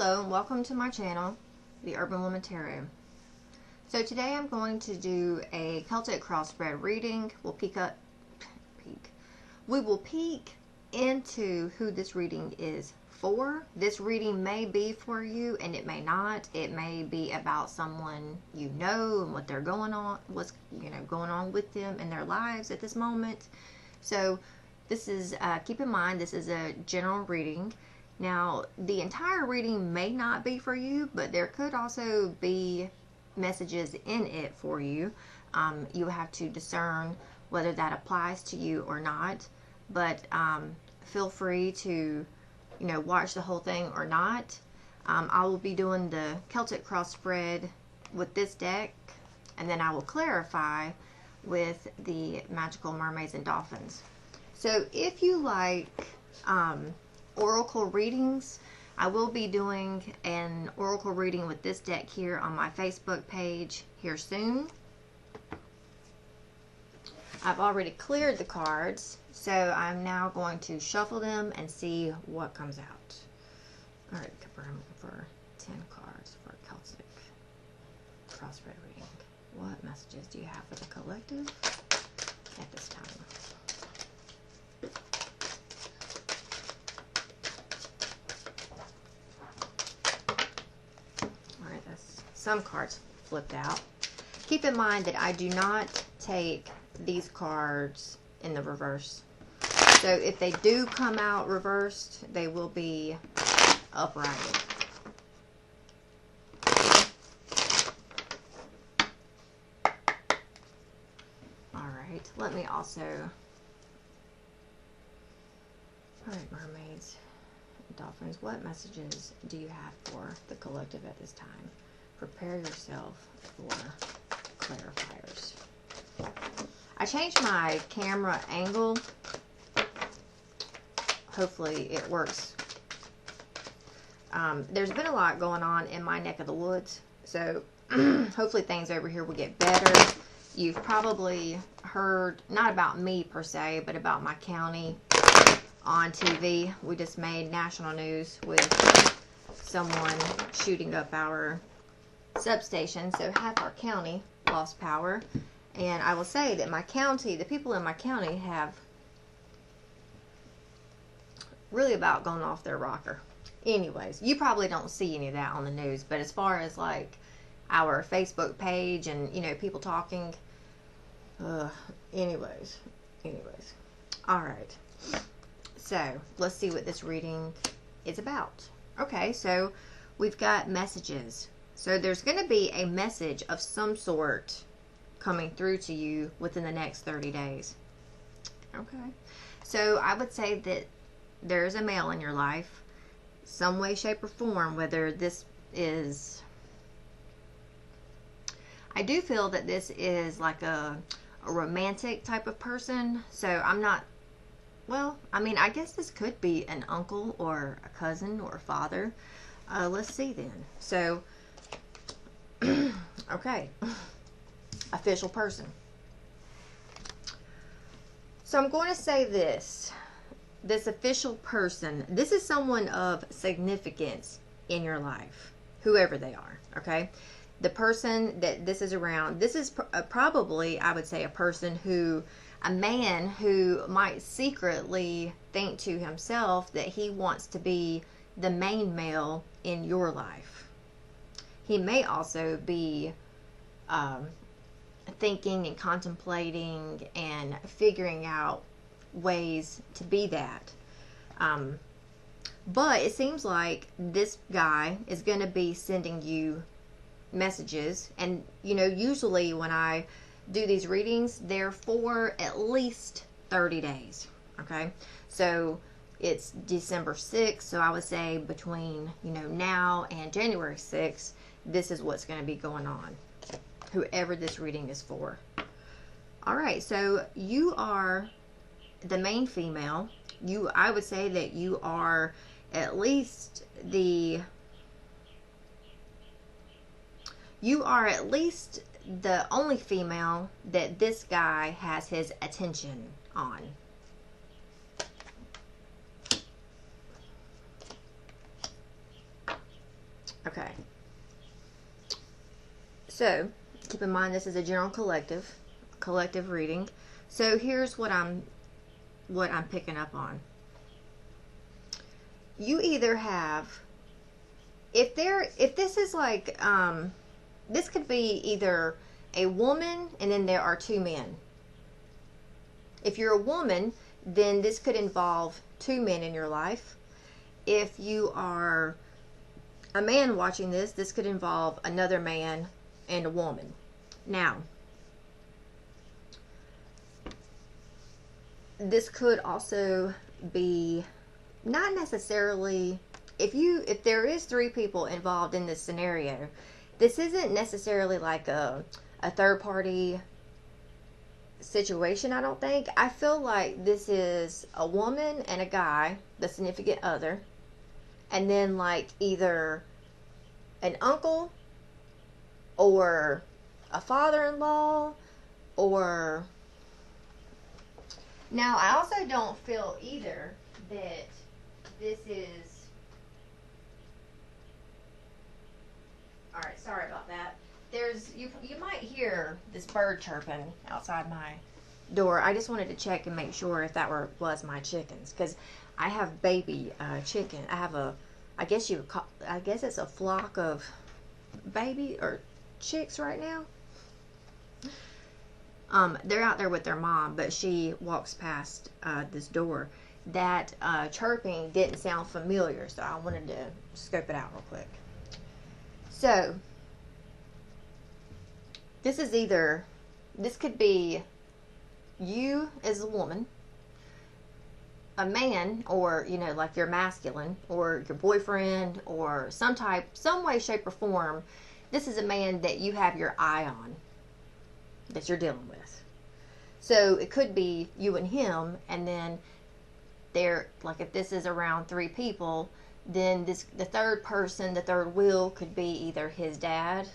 Hello and welcome to my channel, The Urban Woman Tarot. So today I'm going to do a Celtic crossbred reading. We will peek into who this reading is for. This reading may be for you and it may not. It may be about someone you know and what they're going on, what's going on with them in their lives at this moment. So this is, keep in mind, this is a general reading. Now, the entire reading may not be for you, but there could also be messages in it for you. You have to discern whether that applies to you or not. But feel free to, watch the whole thing or not. I will be doing the Celtic crossbred with this deck, and then I will clarify with the magical mermaids and dolphins. So if you like oracle readings, I will be doing an oracle reading with this deck here on my Facebook page here soon. I've already cleared the cards, so I'm now going to shuffle them and see what comes out. Alright, Kipper, I'm looking for 10 cards for a Celtic crossbred reading. What messages do you have for the collective at this time? Some cards flipped out. Keep in mind that I do not take these cards in the reverse. So if they do come out reversed, they will be uprighted. Alright, let me also... Alright, mermaids, dolphins, what messages do you have for the collective at this time? Prepare yourself for clarifiers. I changed my camera angle. Hopefully it works. There's been a lot going on in my neck of the woods, so hopefully things over here will get better. You've probably heard, not about me per se, but about my county on TV. We just made national news with someone shooting up our substation, so half our county lost power. And I will say that my county, the people in my county have really about gone off their rocker. Anyways, you probably don't see any of that on the news, but as far as like our Facebook page and people talking, anyways, all right, so let's see what this reading is about. Okay, so we've got messages. So there's going to be a message of some sort coming through to you within the next 30 days. Okay. So I would say that there's a male in your life, some way, shape, or form, whether this is... I do feel that this is like a romantic type of person. So I'm not... Well, I mean, I guess this could be an uncle or a cousin or a father. Let's see then. So... okay, official person. So I'm going to say this official person, this is someone of significance in your life, whoever they are. Okay, the person that this is around, this is probably, I would say, a man who might secretly think to himself that he wants to be the main male in your life. He may also be thinking and contemplating and figuring out ways to be that. But it seems like this guy is going to be sending you messages. And, usually when I do these readings, they're for at least 30 days. Okay? So it's December 6th. So I would say between, now and January 6th, this is what's going to be going on, whoever this reading is for. Alright, so you are the main female. I would say that you are at least the only female that this guy has his attention on. Okay. So, keep in mind this is a general collective reading. So here's what I'm picking up on. You either have, if this is like, this could be either a woman and then there are two men. If you're a woman, then this could involve two men in your life. If you are a man watching this, this could involve another man and a woman. Now, this could also be not necessarily, if there is three people involved in this scenario, this isn't necessarily like a third party situation, I don't think. I feel like this is a woman and a guy, the significant other, and then like either an uncle or a father-in-law, or now I also don't feel either that this is, alright, sorry about that. There's, you might hear this bird chirping outside my door. I just wanted to check and make sure if that was my chickens, because I have baby chicken. I have I guess it's a flock of baby or chicks right now. They're out there with their mom, but she walks past this door. That chirping didn't sound familiar, so I wanted to scope it out real quick. So this could be you as a woman, a man, or like your masculine, or your boyfriend, or some way, shape, or form. This is a man that you have your eye on, that you're dealing with. So it could be you and him, and then like if this is around three people, then the third person, the third wheel, could be either his dad.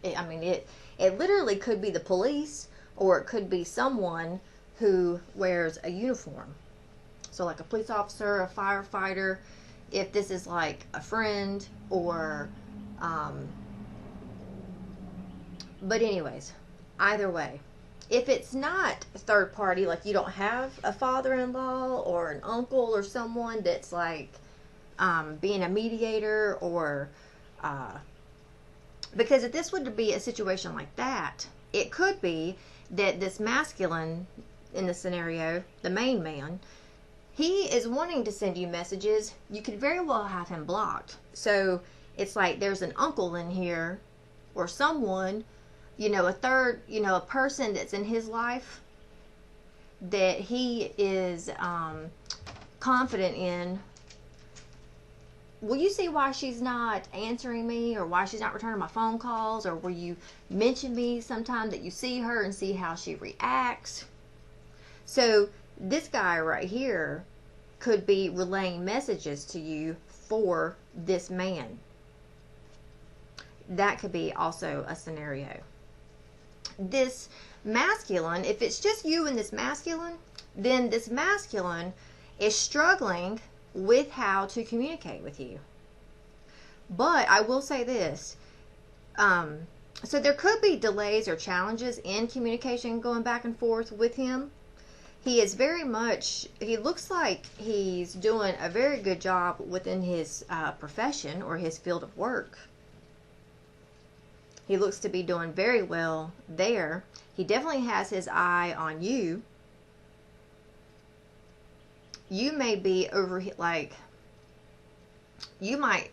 It literally could be the police, or it could be someone who wears a uniform. So like a police officer, a firefighter, if this is like a friend, or but anyways, either way, if it's not a third party, like you don't have a father-in-law or an uncle or someone that's like being a mediator, or because if this would be a situation like that, it could be that this masculine in the scenario, the main man, he is wanting to send you messages. You could very well have him blocked. So it's like there's an uncle in here, or someone, a third, a person that's in his life that he is confident in. Will you see why she's not answering me, or why she's not returning my phone calls, or will you mention me sometime that you see her and see how she reacts? So this guy right here could be relaying messages to you for this man. That could be also a scenario. This masculine, if it's just you and this masculine, then this masculine is struggling with how to communicate with you. But I will say this, so there could be delays or challenges in communication going back and forth with him. He is he looks like he's doing a very good job within his profession or his field of work. He looks to be doing very well there. He definitely has his eye on you. You may be you might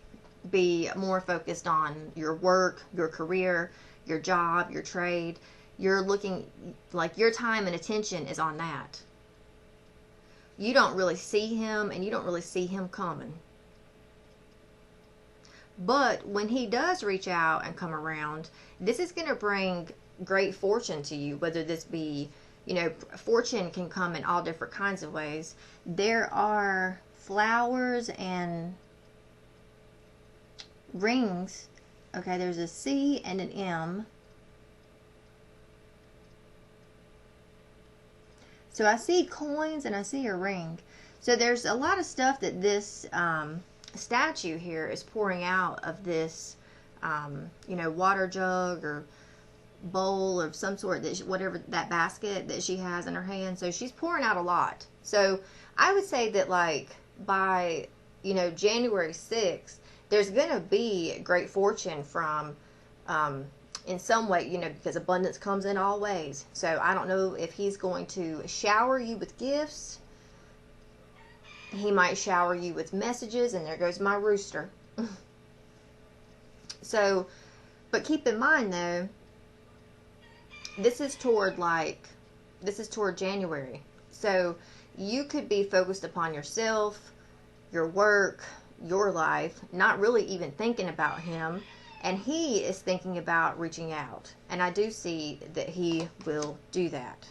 be more focused on your work, your career, your job, your trade. You're looking, like your time and attention is on that. You don't really see him, and you don't really see him coming. But when he does reach out and come around, this is going to bring great fortune to you, whether this be, fortune can come in all different kinds of ways. There are flowers and rings. Okay, there's a C and an M. So I see coins and I see a ring. So there's a lot of stuff that this statue here is pouring out of this you know, water jug or bowl of some sort, that whatever, that basket that she has in her hand. So she's pouring out a lot. So I would say that, like, by, you know, January 6th, there's going to be great fortune from, in some way, you know, because abundance comes in all ways. So I don't know if he's going to shower you with gifts. He might shower you with messages, and there goes my rooster. So, but keep in mind though, this is toward January. So you could be focused upon yourself, your work, your life, not really even thinking about him. And he is thinking about reaching out. And I do see that he will do that.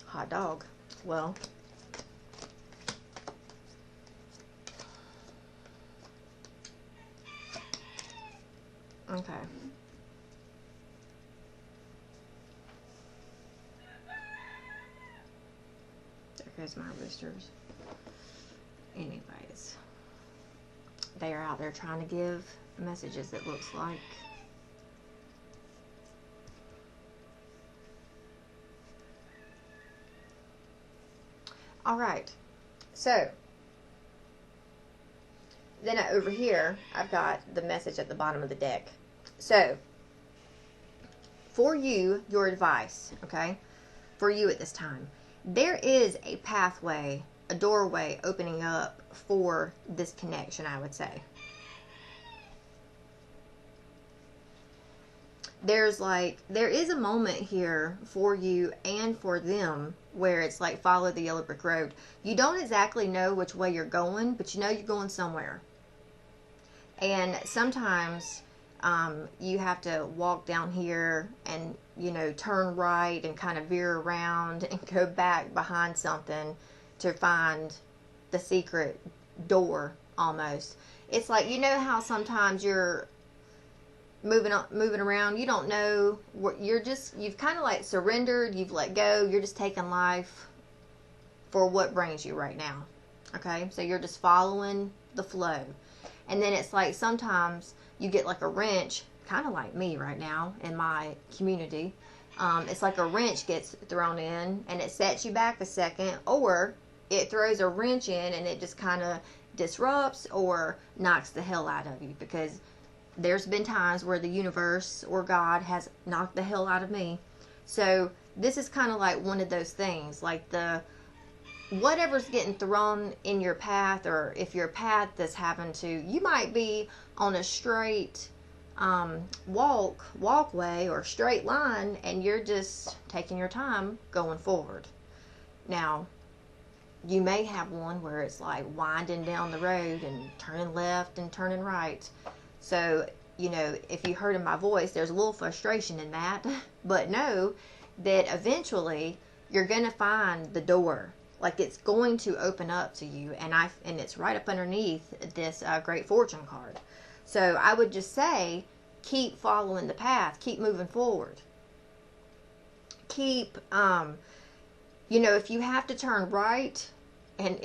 Hot dog. Well, okay. There goes my roosters. Anyways, they are out there trying to give messages, it looks like. Alright, so then over here I've got the message at the bottom of the deck. So for you, your advice, okay, for you at this time, there is a pathway, a doorway opening up for this connection, I would say. There is a moment here for you and for them where it's like, follow the yellow brick road. You don't exactly know which way you're going, but you know you're going somewhere. And sometimes you have to walk down here and, you know, turn right and kind of veer around and go back behind something to find the secret door, almost. It's like, you know how sometimes you're moving around, you don't know what you've kind of like surrendered, you've let go, you're just taking life for what brings you right now. Okay, so you're just following the flow. And then it's like sometimes you get like a wrench, kind of like me right now in my community. It's like a wrench gets thrown in and it sets you back a second, or it throws a wrench in and it just kind of disrupts or knocks the hell out of you, because there's been times where the universe or God has knocked the hell out of me. So this is kind of like one of those things, like whatever's getting thrown in your path, or if your path that's happened to, you might be on a straight walkway or straight line, and you're just taking your time going forward. Now, you may have one where it's like winding down the road and turning left and turning right. So, you know, if you heard in my voice, there's a little frustration in that. But know that eventually you're going to find the door. Like, it's going to open up to you. And it's right up underneath this Great Fortune card. So I would just say, keep following the path. Keep moving forward. Keep, you know, if you have to turn right and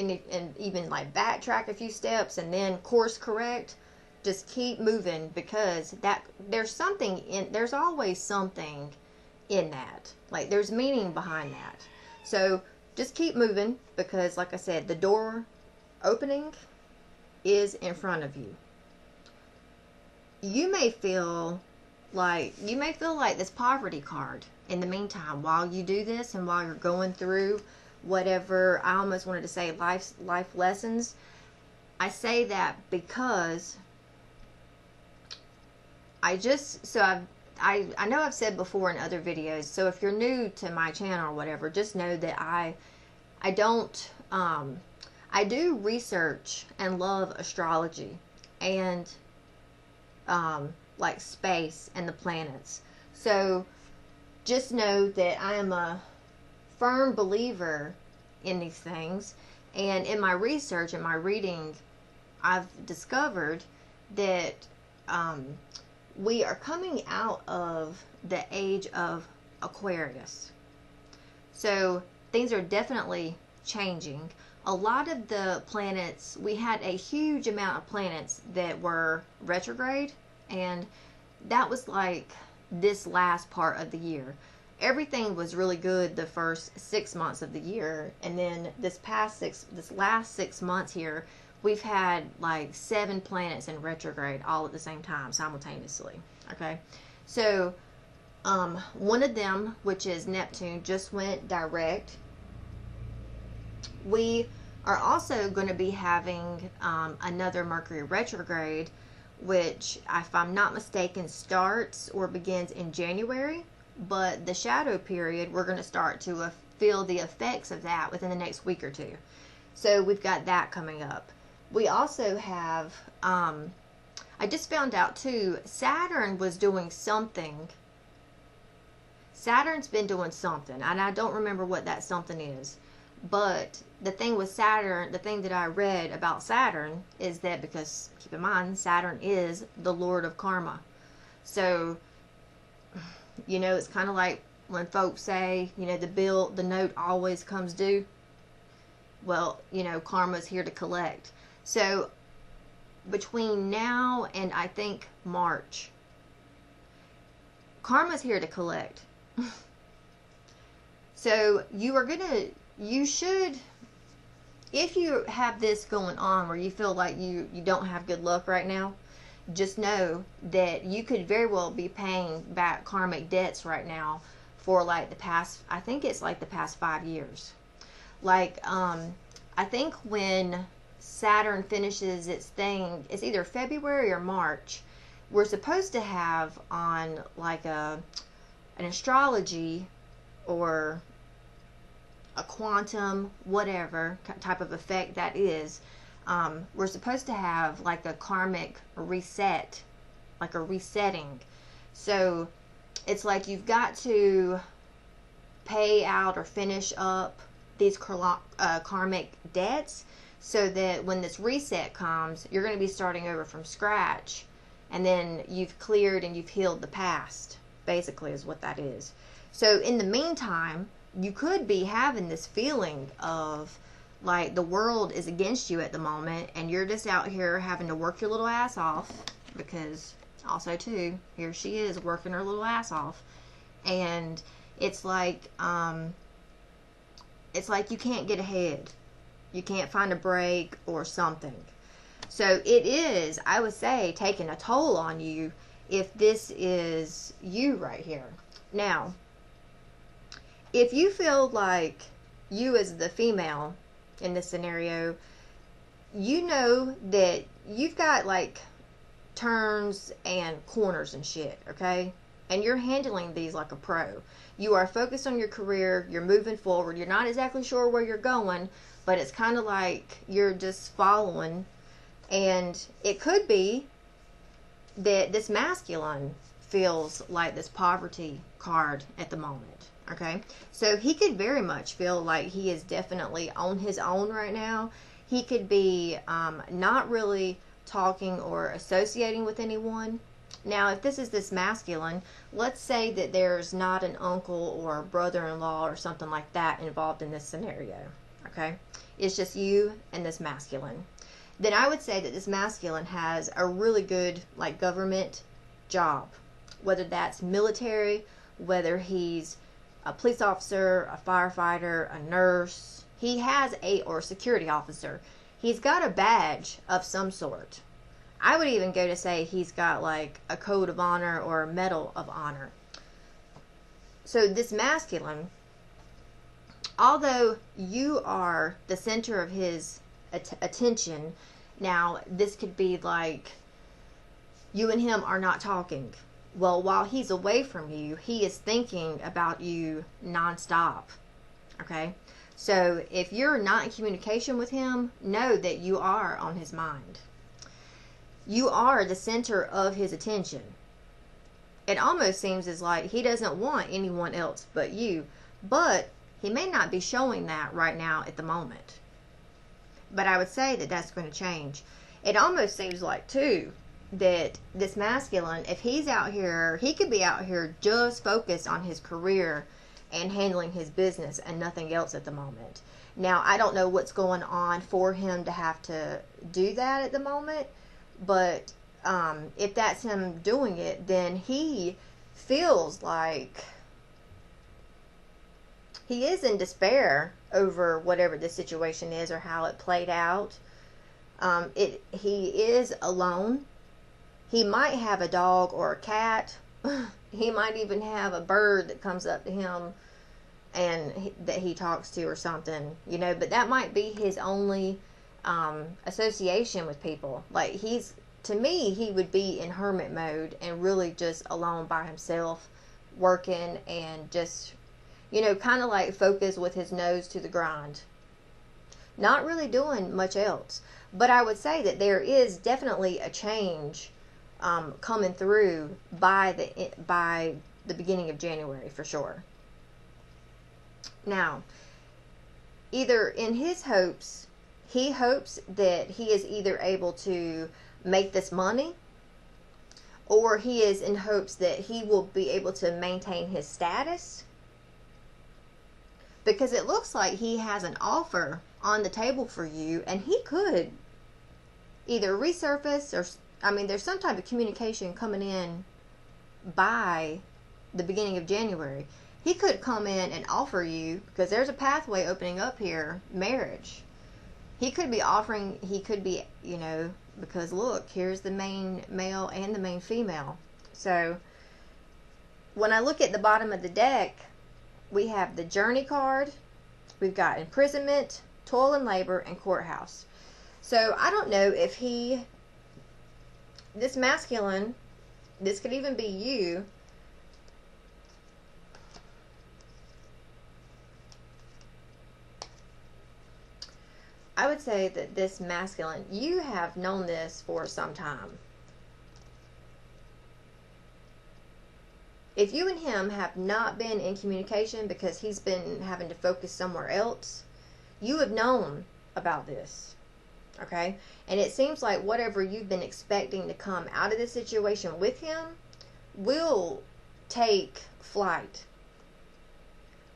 even like backtrack a few steps and then course correct, just keep moving, because there's always something in that. Like, there's meaning behind that. So just keep moving, because like I said, the door opening is in front of you. You may feel like this poverty card in the meantime while you do this, and while you're going through whatever, I almost wanted to say life lessons. I say that because I know I've said before in other videos, so if you're new to my channel or whatever, just know that I do research and love astrology and like space and the planets. So just know that I am a firm believer in these things, and in my research and my reading, I've discovered that we are coming out of the age of Aquarius. So things are definitely changing a lot of the planets, we had a huge amount of planets that were retrograde, and that was like this last part of the year. Everything was really good the first 6 months of the year, and then this last 6 months here, we've had like 7 planets in retrograde all at the same time, simultaneously. Okay, so one of them, which is Neptune, just went direct. We are also going to be having another Mercury retrograde, which, if I'm not mistaken, starts or begins in January. But the shadow period, we're going to start to feel the effects of that within the next week or two. So we've got that coming up. We also have, I just found out too, Saturn was doing something. Saturn's been doing something, and I don't remember what that something is. But the thing with Saturn, the thing that I read about Saturn is that, because keep in mind, Saturn is the Lord of Karma. So, you know, it's kind of like when folks say, you know, the note always comes due. Well, you know, karma's here to collect. So, between now and I think March, karma's here to collect. So, you should, if you have this going on where you feel like you don't have good luck right now, just know that you could very well be paying back karmic debts right now for like the past, I think it's like the past 5 years. Like, I think when Saturn finishes its thing, it's either February or March, we're supposed to have on like an astrology or a quantum, whatever type of effect that is, we're supposed to have like a karmic reset, like a resetting. So it's like you've got to pay out or finish up these karmic debts, so that when this reset comes, you're going to be starting over from scratch, and then you've cleared and you've healed the past, basically is what that is. So in the meantime, you could be having this feeling of like the world is against you at the moment, and you're just out here having to work your little ass off, because also too, here she is working her little ass off, and it's like you can't get ahead, you can't find a break or something. So it is, I would say, taking a toll on you if this is you right here. Now, if you feel like you as the female in this scenario, you know that you've got like turns and corners and shit, okay? And you're handling these like a pro. You are focused on your career, you're moving forward, you're not exactly sure where you're going, but it's kind of like you're just following. And it could be that this masculine feels like this poverty card at the moment. Okay, so he could very much feel like he is definitely on his own right now. He could be not really talking or associating with anyone. Now, if this is this masculine, let's say that there's not an uncle or a brother-in-law or something like that involved in this scenario. Okay, it's just you and this masculine. Then I would say that this masculine has a really good like government job, whether that's military, whether he's a police officer, a firefighter, a nurse. He has or security officer. He's got a badge of some sort. I would even go to say he's got like a code of honor or a medal of honor. So this masculine, although you are the center of his attention, now this could be like you and him are not talking. Well, while he's away from you, he is thinking about you nonstop. Okay? So if you're not in communication with him, know that you are on his mind. You are the center of his attention. It almost seems as like he doesn't want anyone else but you, but he may not be showing that right now at the moment. But I would say that that's going to change. It almost seems like, too, that this masculine, if he's out here, he could be out here just focused on his career and handling his business and nothing else at the moment. Now, I don't know what's going on for him to have to do that at the moment, but if that's him doing it, then he feels like he is in despair over whatever the situation is or how it played out. He is alone. He might have a dog or a cat. He might even have a bird that comes up to him and that he talks to or something, you know, but that might be his only association with people. Like, to me, he would be in hermit mode and really just alone by himself, working and just, you know, kind of like focused with his nose to the grind. Not really doing much else. But I would say that there is definitely a change coming through by the beginning of January, for sure. Now, either in his hopes, he hopes that he is either able to make this money, or he is in hopes that he will be able to maintain his status, because it looks like he has an offer on the table for you, and he could either resurface or, I mean, there's some type of communication coming in by the beginning of January. He could come in and offer you, because there's a pathway opening up here, marriage. He could be offering, you know, because look, here's the main male and the main female. So when I look at the bottom of the deck, we have the Journey card, we've got imprisonment, toil and labor, and courthouse. So I don't know if this masculine, this could even be you, I would say that this masculine, you have known this for some time. If you and him have not been in communication because he's been having to focus somewhere else, you have known about this, okay? And it seems like whatever you've been expecting to come out of this situation with him will take flight.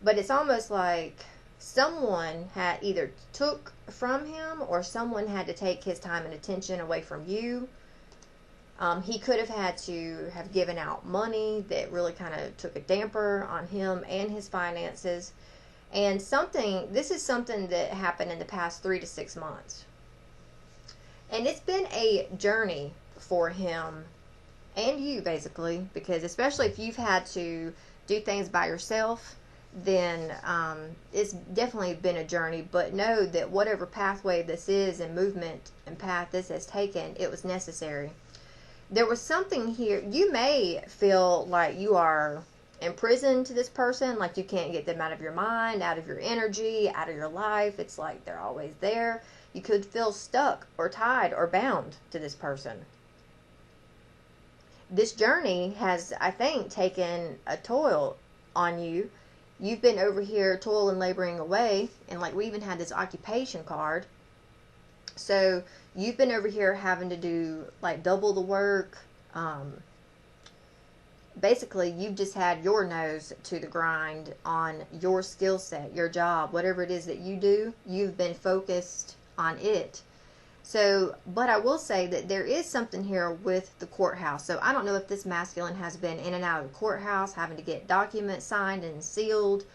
But it's almost like someone had either took from him or someone had to take his time and attention away from you. He could have had to have given out money that really kind of took a damper on him and his finances. And this is something that happened in the past 3 to 6 months. And it's been a journey for him and you, basically, because especially if you've had to do things by yourself, then it's definitely been a journey. But know that whatever pathway this is and movement and path this has taken, it was necessary. There was something here. You may feel like you are imprisoned to this person, like you can't get them out of your mind, out of your energy, out of your life. It's like they're always there. You could feel stuck or tied or bound to this person. This journey has, I think, taken a toll on you. You've been over here toil and laboring away, and like we even had this occupation card. So you've been over here having to do like double the work. Basically, you've just had your nose to the grind on your skill set, your job, whatever it is that you do. You've been focused on it. So, but I will say that there is something here with the courthouse. So I don't know if this masculine has been in and out of the courthouse, having to get documents signed and sealed,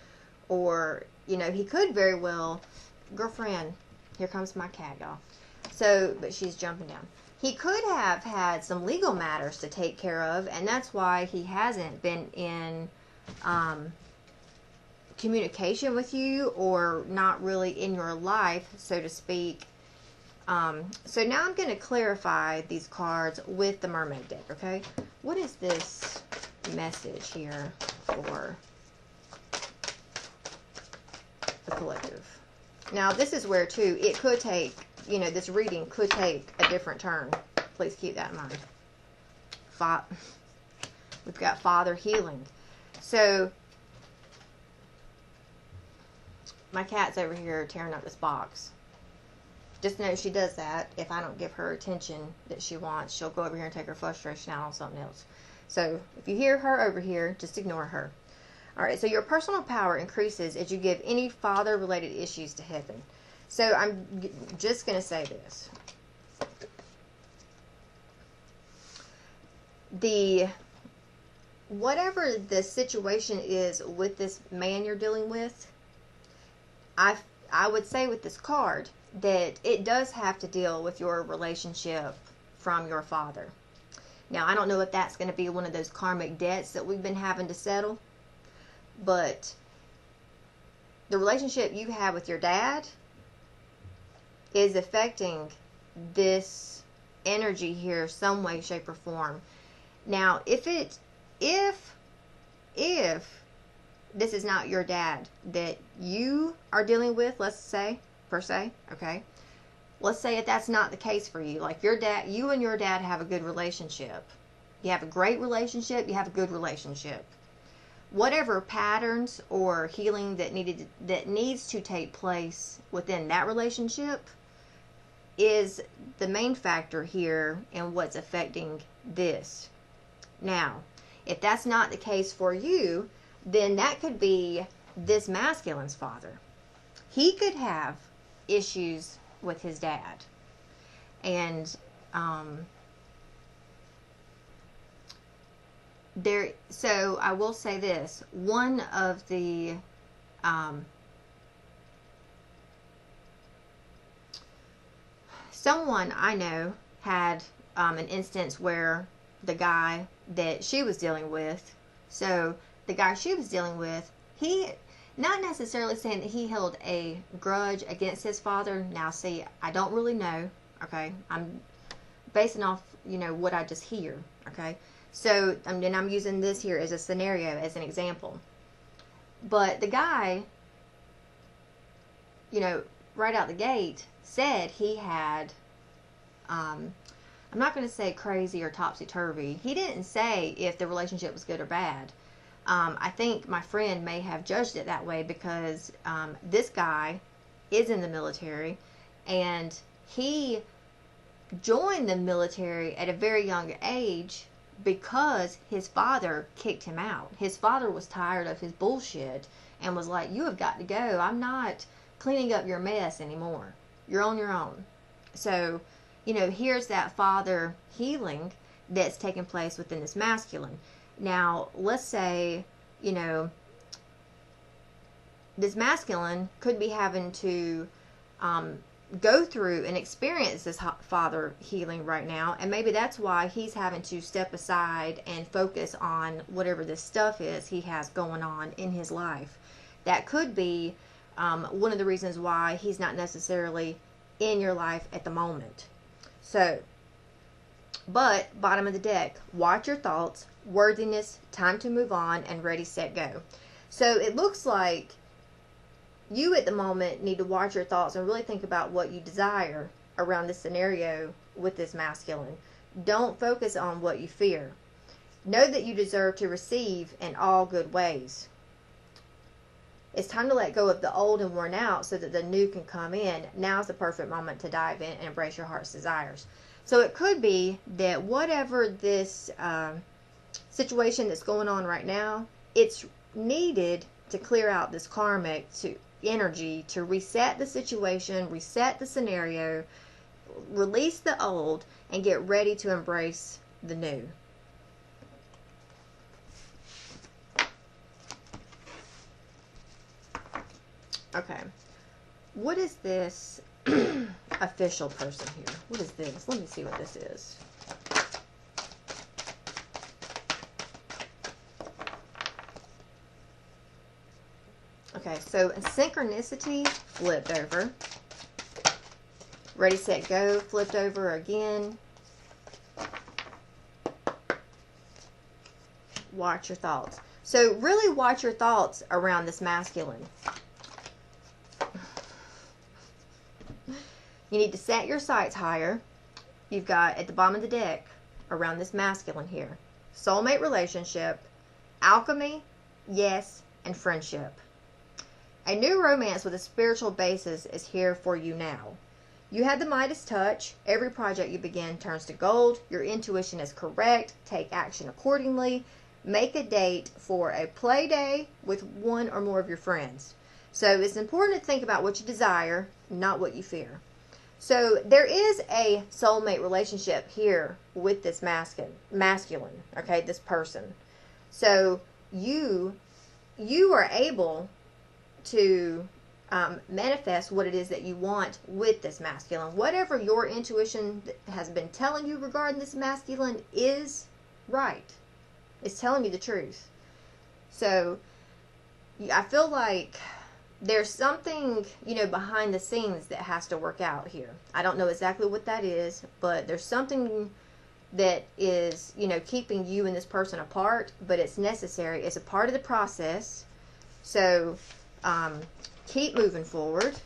or, you know, he could very well, girlfriend, here comes my cat, y'all. So, but she's jumping down. He could have had some legal matters to take care of, and that's why he hasn't been in communication with you, or not really in your life, so to speak. So now I'm going to clarify these cards with the mermaid deck, okay? What is this message here for the collective? Now, this is where, too, it could take, you know, this reading could take a different turn. Please keep that in mind. We've got Father healing. So, my cat's over here tearing up this box. Just know she does that. If I don't give her attention that she wants, she'll go over here and take her frustration out on something else. So, if you hear her over here, just ignore her. All right, so your personal power increases as you give any father-related issues to heaven. So I'm just going to say this. Whatever the situation is with this man you're dealing with, I would say with this card that it does have to deal with your relationship from your father. Now, I don't know if that's going to be one of those karmic debts that we've been having to settle, but the relationship you have with your dad is affecting this energy here some way, shape, or form. Now, if this is not your dad that you are dealing with, let's say, per se, okay? Let's say if that's not the case for you. Like you and your dad have a good relationship. You have a great relationship, you have a good relationship. Whatever patterns or healing that needs to take place within that relationship is the main factor here in what's affecting this. Now, if that's not the case for you, then that could be this masculine's father. He could have issues with his dad. And so I will say this. One of the someone I know had an instance where the guy that she was dealing with, he, not necessarily saying that he held a grudge against his father. Now, see, I don't really know, okay? I'm basing off, what I just hear, okay? So, then I'm using this here as a scenario, as an example. But the guy, right out the gate, said he had, I'm not going to say crazy or topsy-turvy. He didn't say if the relationship was good or bad. I think my friend may have judged it that way because this guy is in the military, and he joined the military at a very young age because his father kicked him out. His father was tired of his bullshit and was like, "You have got to go. I'm not cleaning up your mess anymore. You're on your own." So, here's that father healing that's taking place within this masculine. Now, let's say, this masculine could be having to go through and experience this father healing right now, and maybe that's why he's having to step aside and focus on whatever this stuff is he has going on in his life. That could be one of the reasons why he's not necessarily in your life at the moment. So, but bottom of the deck, watch your thoughts, worthiness, time to move on, and ready, set, go. So it looks like you at the moment need to watch your thoughts and really think about what you desire around this scenario with this masculine. Don't focus on what you fear. Know that you deserve to receive in all good ways. It's time to let go of the old and worn out so that the new can come in. Now's the perfect moment to dive in and embrace your heart's desires. So it could be that whatever this situation that's going on right now, it's needed to clear out this karmic energy to reset the situation, reset the scenario, release the old, and get ready to embrace the new. Okay. What is this official person here? What is this? Let me see what this is. Okay, so synchronicity flipped over. Ready, set, go flipped over again. Watch your thoughts. So really watch your thoughts around this masculine. You need to set your sights higher. You've got at the bottom of the deck around this masculine here. Soulmate relationship, alchemy, yes, and friendship. A new romance with a spiritual basis is here for you now. You had the Midas touch. Every project you begin turns to gold. Your intuition is correct. Take action accordingly. Make a date for a play day with one or more of your friends. So it's important to think about what you desire, not what you fear. So there is a soulmate relationship here with this masculine, okay, this person. So you are able to manifest what it is that you want with this masculine. Whatever your intuition has been telling you regarding this masculine is right. It's telling you the truth. So I feel like there's something, behind the scenes that has to work out here. I don't know exactly what that is, but there's something that is, keeping you and this person apart, but it's necessary. It's a part of the process. So, keep moving forward.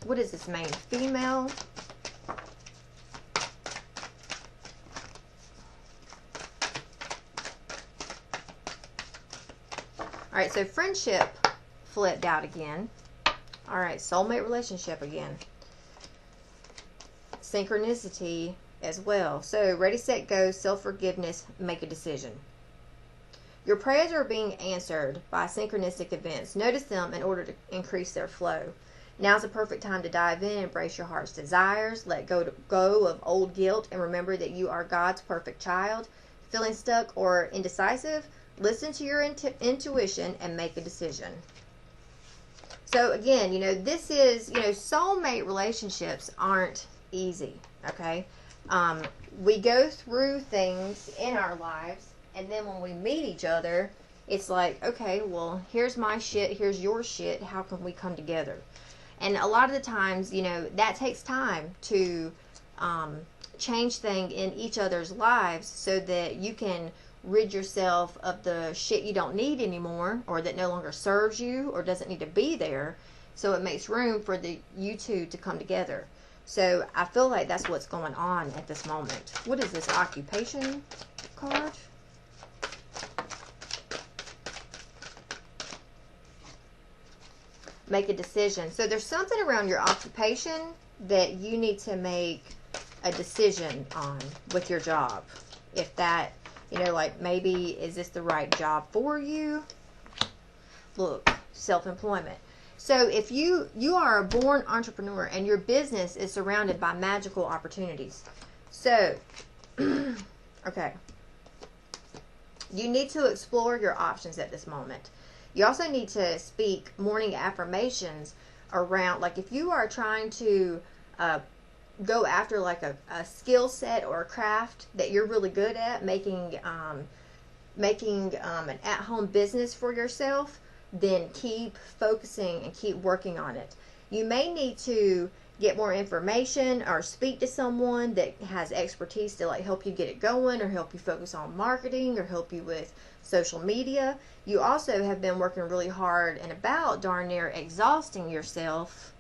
What is this main? Female. Alright, so friendship flipped out again. Alright, soulmate relationship again. Synchronicity as well. So, ready, set, go, self-forgiveness, make a decision. Your prayers are being answered by synchronistic events. Notice them in order to increase their flow. Now's the perfect time to dive in, embrace your heart's desires, let go of old guilt, and remember that you are God's perfect child. Feeling stuck or indecisive? Listen to your intuition and make a decision. So again, this is, soulmate relationships aren't easy, okay? We go through things in our lives, and then when we meet each other, it's like, okay, well, here's my shit, here's your shit, how can we come together? And a lot of the times, that takes time to change things in each other's lives so that you can rid yourself of the shit you don't need anymore, or that no longer serves you or doesn't need to be there, so it makes room for you two to come together. So I feel like that's what's going on at this moment. What is this occupation card? Make a decision. So there's something around your occupation that you need to make a decision on with your job. If that, like maybe, is this the right job for you? Look, self-employment. So if you are a born entrepreneur and your business is surrounded by magical opportunities. So, okay. You need to explore your options at this moment. You also need to speak morning affirmations around, like if you are trying to go after like a skill set or a craft that you're really good at, making an at-home business for yourself, then keep focusing and keep working on it. You may need to get more information or speak to someone that has expertise to like help you get it going, or help you focus on marketing, or help you with social media. You also have been working really hard and about darn near exhausting yourself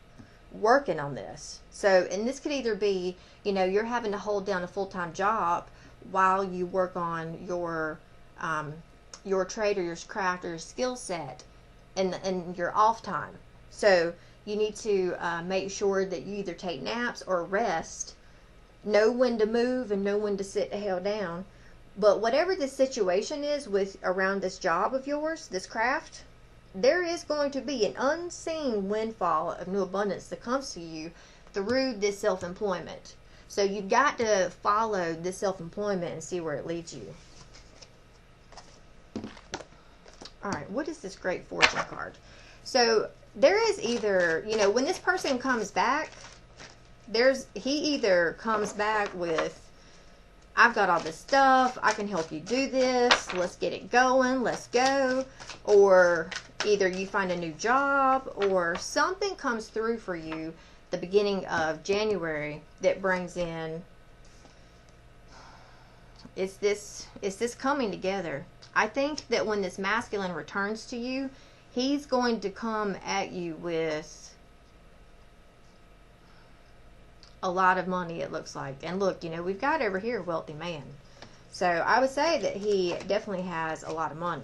working on this. So, and this could either be, you're having to hold down a full-time job while you work on your trade or your craft or your skill set in your off time. So you need to make sure that you either take naps or rest, know when to move and know when to sit the hell down. But whatever the situation is with around this job of yours, this craft, there is going to be an unseen windfall of new abundance that comes to you through this self-employment. So you've got to follow this self-employment and see where it leads you. Alright, what is this Great Fortune card? So there is either, when this person comes back, he either comes back with, I've got all this stuff, I can help you do this, let's get it going, let's go. Or either you find a new job, or something comes through for you the beginning of January that brings in, it's this coming together. I think that when this masculine returns to you, he's going to come at you with a lot of money, it looks like. And look, we've got over here a wealthy man. So I would say that he definitely has a lot of money.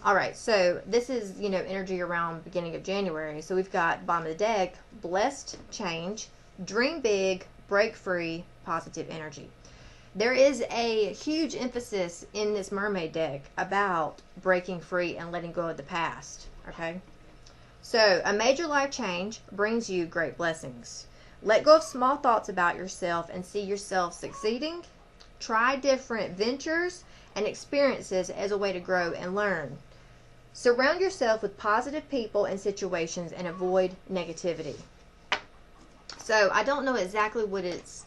Alright, so this is, energy around beginning of January. So we've got bottom of the deck, blessed change, dream big, break free, positive energy. There is a huge emphasis in this mermaid deck about breaking free and letting go of the past. Okay? So, a major life change brings you great blessings. Let go of small thoughts about yourself and see yourself succeeding. Try different ventures and experiences as a way to grow and learn. Surround yourself with positive people and situations and avoid negativity. So, I don't know exactly what it's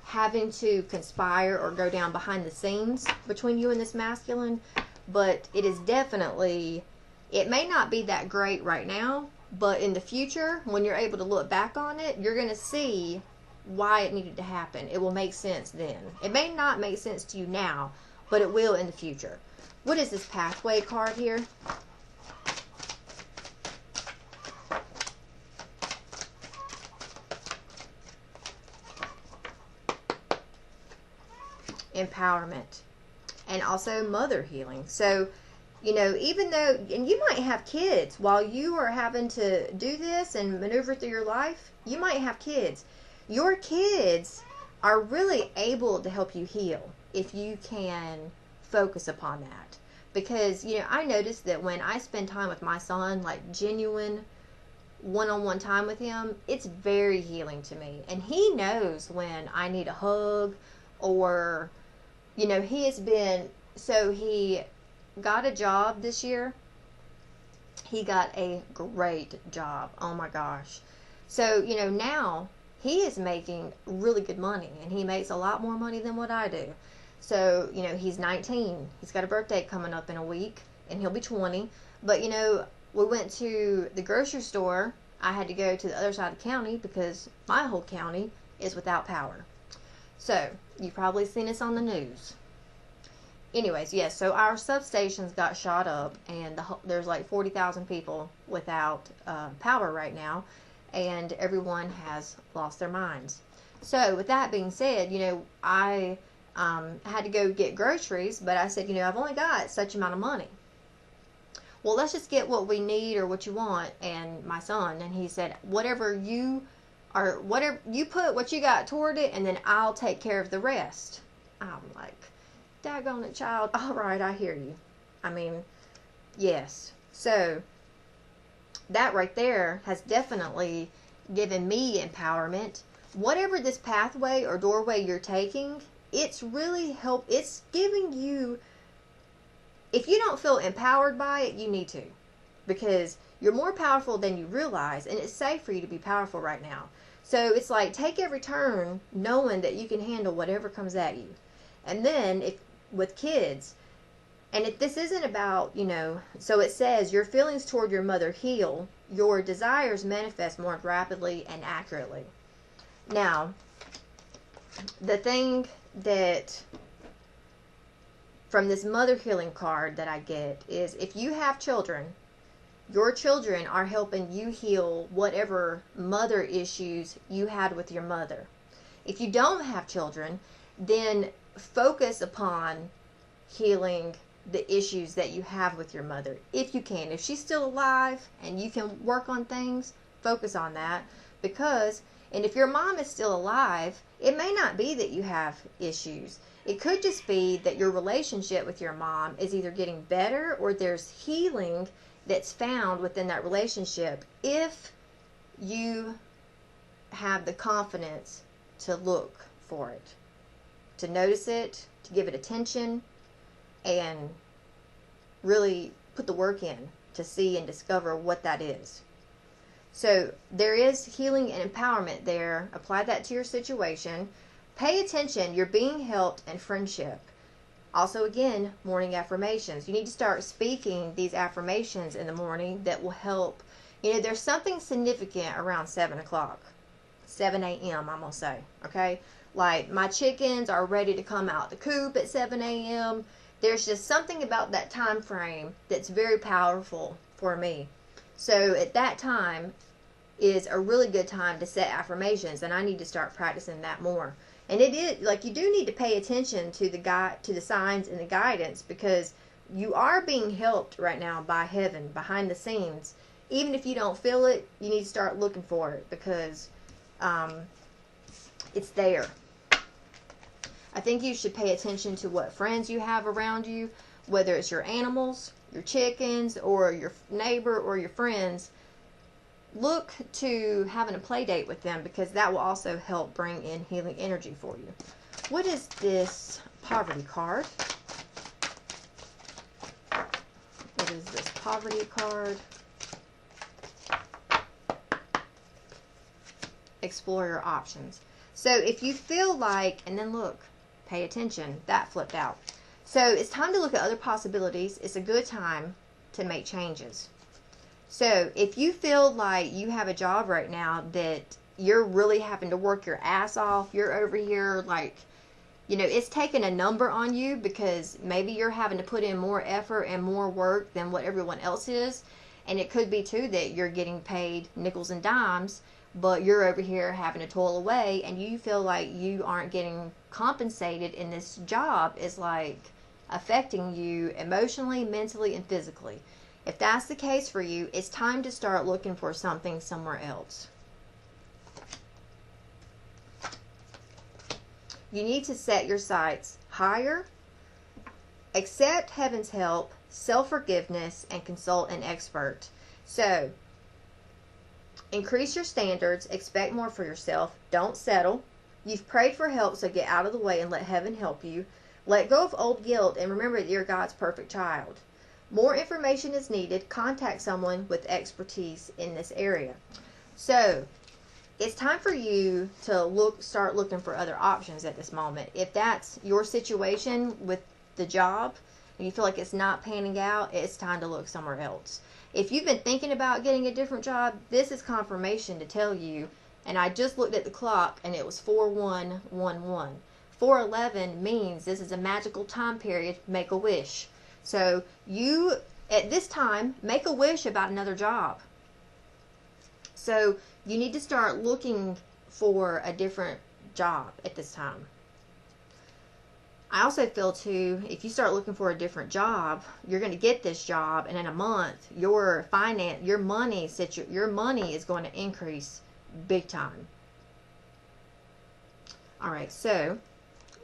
having to conspire or go down behind the scenes between you and this masculine, but it is definitely, it may not be that great right now, but in the future, when you're able to look back on it, you're going to see why it needed to happen. It will make sense then. It may not make sense to you now, but it will in the future. What is this pathway card here? Empowerment, and also mother healing. So, you know, even though, and you might have kids while you are having to do this and maneuver through your life, you might have kids. Your kids are really able to help you heal if you can focus upon that. Because, you know, I noticed that when I spend time with my son, like genuine one-on-one time with him, it's very healing to me. And he knows when I need a hug, or, you know, he has been, so he got a job this year. He got a great job. Oh my gosh. So, you know, now he is making really good money, and he makes a lot more money than what I do. So, you know, he's 19. He's got a birthday coming up in a week, and he'll be 20. But, you know, we went to the grocery store. I had to go to the other side of the county because my whole county is without power. So, you've probably seen us on the news. Anyways, yes, so our substations got shot up, and there's like 40,000 people without power right now, and everyone has lost their minds. So, with that being said, you know, I had to go get groceries, but I said, you know, I've only got such amount of money. Well, let's just get what we need or what you want, and my son, and he said, whatever you put what you got toward it, and then I'll take care of the rest. I'm like, daggone it, child. All right, I hear you. I mean, yes. So, that right there has definitely given me empowerment. Whatever this pathway or doorway you're taking, it's really it's giving you, if you don't feel empowered by it, you need to. Because you're more powerful than you realize, and it's safe for you to be powerful right now. So it's like, take every turn knowing that you can handle whatever comes at you. And then, if with kids, and if this isn't about, you know, so it says, your feelings toward your mother heal, your desires manifest more rapidly and accurately. Now, the thing that, from this mother healing card that I get, is if you have children, your children are helping you heal whatever mother issues you had with your mother. If you don't have children, then focus upon healing the issues that you have with your mother, if you can. If she's still alive and you can work on things, focus on that. Because, and if your mom is still alive, it may not be that you have issues. It could just be that your relationship with your mom is either getting better, or there's healing that's found within that relationship if you have the confidence to look for it, to notice it, to give it attention, and really put the work in to see and discover what that is. So there is healing and empowerment there. Apply that to your situation. Pay attention. You're being helped, and friendship. Also, again, morning affirmations. You need to start speaking these affirmations in the morning that will help. You know, there's something significant around 7 o'clock. 7 a.m., I'm going to say. Okay? Like, my chickens are ready to come out the coop at 7 a.m. There's just something about that time frame that's very powerful for me. So, at that time is a really good time to set affirmations, and I need to start practicing that more. And it is, like, you do need to pay attention to the signs and the guidance, because you are being helped right now by heaven behind the scenes. Even if you don't feel it, you need to start looking for it, because it's there. I think you should pay attention to what friends you have around you, whether it's your animals, your chickens, or your neighbor or your friends. Look to having a play date with them, because that will also help bring in healing energy for you. What is this poverty card? What is this poverty card? Explore your options. So if you feel like, and then look, pay attention, that flipped out. So it's time to look at other possibilities. It's a good time to make changes. So if you feel like you have a job right now that you're really having to work your ass off, you're over here like, you know, it's taking a number on you, because maybe you're having to put in more effort and more work than what everyone else is. And it could be too that you're getting paid nickels and dimes, but you're over here having to toil away, and you feel like you aren't getting compensated, and this job is like affecting you emotionally, mentally, and physically. If that's the case for you, it's time to start looking for something somewhere else. You need to set your sights higher, accept heaven's help, self-forgiveness, and consult an expert. So, increase your standards, expect more for yourself, don't settle. You've prayed for help, so get out of the way and let heaven help you. Let go of old guilt and remember that you're God's perfect child. More information is needed. Contact someone with expertise in this area. So, it's time for you to start looking for other options at this moment. If that's your situation with the job and you feel like it's not panning out, it's time to look somewhere else. If you've been thinking about getting a different job, this is confirmation to tell you. And I just looked at the clock and it was 4111. 411 means this is a magical time period. Make a wish. So you, at this time, make a wish about another job. So you need to start looking for a different job at this time. I also feel too, if you start looking for a different job, you're going to get this job, and in a month, your money is going to increase big time. All right, so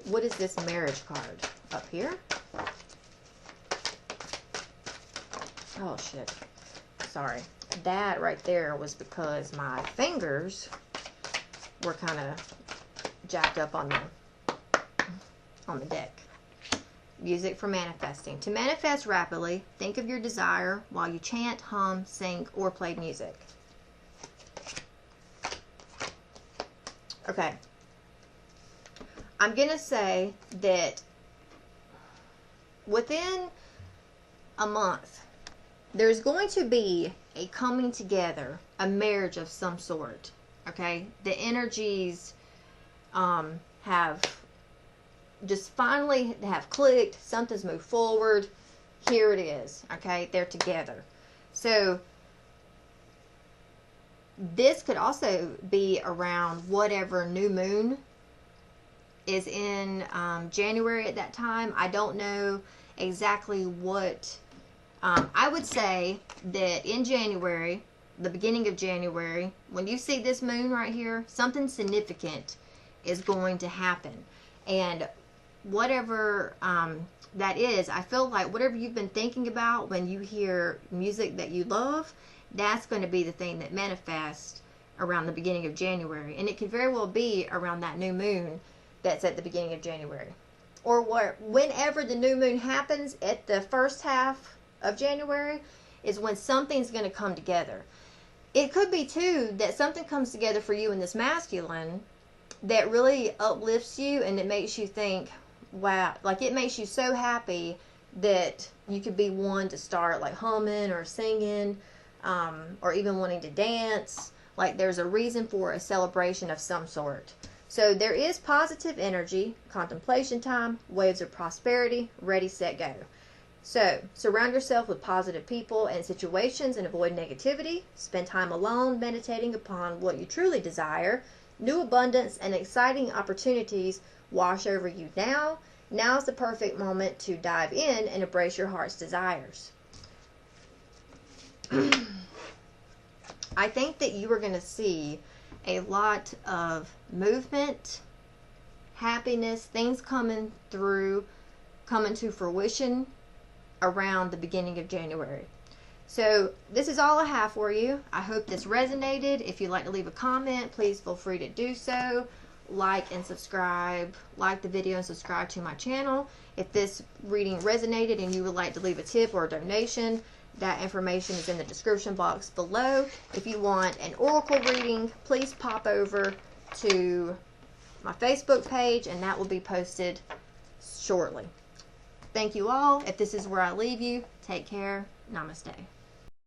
what is this marriage card up here? Oh shit, sorry. That right there was because my fingers were kind of jacked up on the deck. Music for manifesting. To manifest rapidly, think of your desire while you chant, hum, sing, or play music. Okay. I'm going to say that within a month, there's going to be a coming together, a marriage of some sort. Okay? The energies have just finally have clicked. Something's moved forward. Here it is. Okay? They're together. So this could also be around whatever new moon is in January at that time. I don't know exactly what. I would say that in January, the beginning of January, when you see this moon right here, something significant is going to happen. And whatever that is, I feel like whatever you've been thinking about when you hear music that you love, that's going to be the thing that manifests around the beginning of January. And it could very well be around that new moon that's at the beginning of January. Or whenever the new moon happens at the first half of January is when something's going to come together. It could be too that something comes together for you in this masculine that really uplifts you, and it makes you think, wow, like it makes you so happy that you could be one to start like humming or singing, or even wanting to dance. Like there's a reason for a celebration of some sort. So there is positive energy, contemplation time, waves of prosperity, ready, set, go. So, surround yourself with positive people and situations and avoid negativity. Spend time alone, meditating upon what you truly desire. New abundance and exciting opportunities wash over you now. Now is the perfect moment to dive in and embrace your heart's desires. I think that you are going to see a lot of movement happiness, things coming to fruition around the beginning of January. So this is all I have for you. I hope this resonated. If you'd like to leave a comment, please feel free to do so. Like and subscribe. Like the video and subscribe to my channel. If this reading resonated and you would like to leave a tip or a donation, that information is in the description box below. If you want an oracle reading, please pop over to my Facebook page and that will be posted shortly. Thank you all. If this is where I leave you, take care. Namaste.